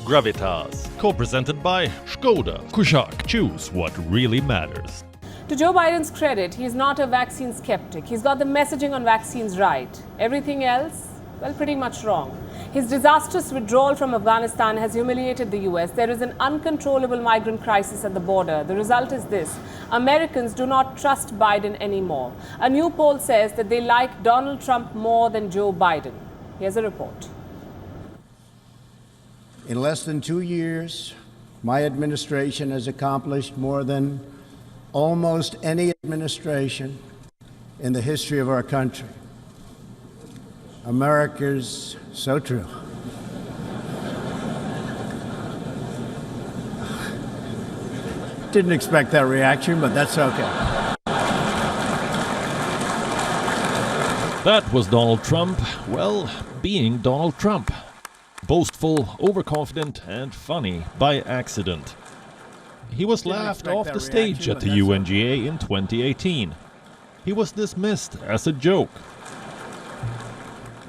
Gravitas, co-presented by Skoda. Kushak, choose what really matters. To Joe Biden's credit, he's not a vaccine skeptic. He's got the messaging on vaccines right. Everything else, well, pretty much wrong. His disastrous withdrawal from Afghanistan has humiliated the US. There is an uncontrollable migrant crisis at the border. The result is this: Americans do not trust Biden anymore. A new poll says that they like Donald Trump more than Joe Biden. Here's a report. In less than 2 years, my administration has accomplished more than almost any administration in the history of our country. America's so true. Didn't expect that reaction, but that's okay. That was Donald Trump, well, being Donald Trump. Boastful, overconfident, and funny by accident. He was laughed off the stage at the UNGA in 2018. He was dismissed as a joke.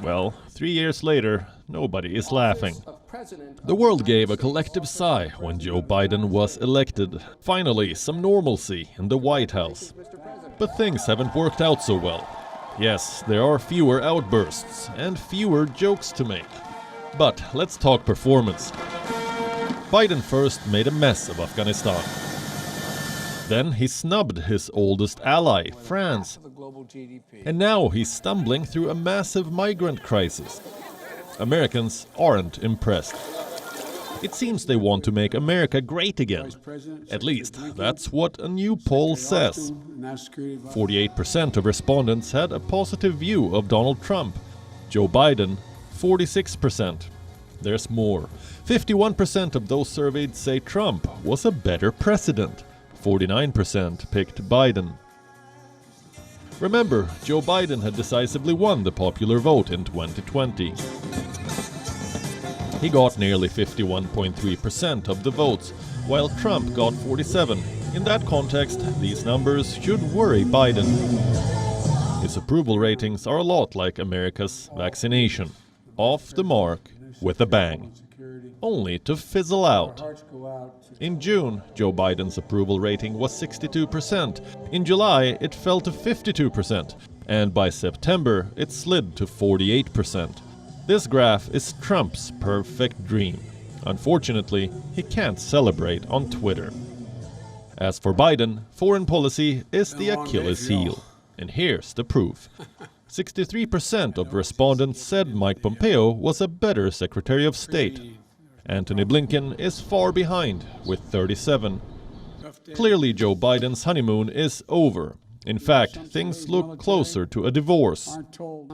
Well, 3 years later, nobody is laughing. The world gave a collective sigh when Joe Biden was elected. Finally, some normalcy in the White House. But things haven't worked out so well. Yes, there are fewer outbursts and fewer jokes to make. But let's talk performance. Biden first made a mess of Afghanistan. Then he snubbed his oldest ally, France. And now he's stumbling through a massive migrant crisis. Americans aren't impressed. It seems they want to make America great again. At least, that's what a new poll says. 48% of respondents had a positive view of Donald Trump. Joe Biden, 46%. There's more. 51% of those surveyed say Trump was a better president. 49% picked Biden. Remember, Joe Biden had decisively won the popular vote in 2020. He got nearly 51.3% of the votes, while Trump got 47%. In that context, these numbers should worry Biden. His approval ratings are a lot like America's vaccination. Off the mark with a bang, only to fizzle out. In June, Joe Biden's approval rating was 62%. In July, it fell to 52%. And by September, it slid to 48%. This graph is Trump's perfect dream. Unfortunately, he can't celebrate on Twitter. As for Biden, foreign policy is the Achilles heel. And here's the proof. 63% of respondents said Mike Pompeo was a better Secretary of State. Antony Blinken is far behind, with 37%. Clearly, Joe Biden's honeymoon is over. In fact, things look closer to a divorce.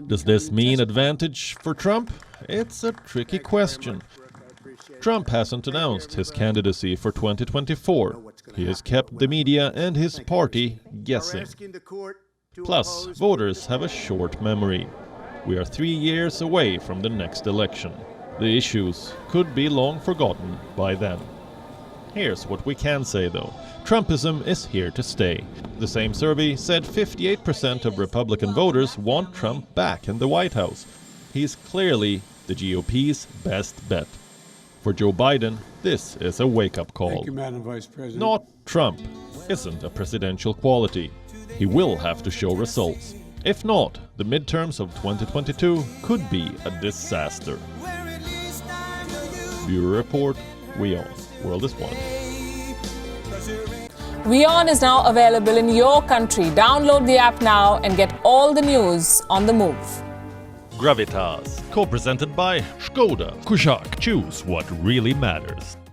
Does this mean advantage for Trump? It's a tricky question. Trump hasn't announced his candidacy for 2024. He has kept the media and his party guessing. Plus, voters have a short memory. We are 3 years away from the next election. The issues could be long forgotten by then. Here's what we can say though. Trumpism is here to stay. The same survey said 58% of Republican voters want Trump back in the White House. He's clearly the GOP's best bet. For Joe Biden, this is a wake-up call. Thank you, Madam Vice President. Not Trump isn't a presidential quality. He will have to show results. If not, the midterms of 2022 could be a disaster. Bureau Report, WION. World is one. WION is now available in your country. Download the app now and get all the news on the move. Gravitas, co-presented by Skoda. Kushak, choose what really matters.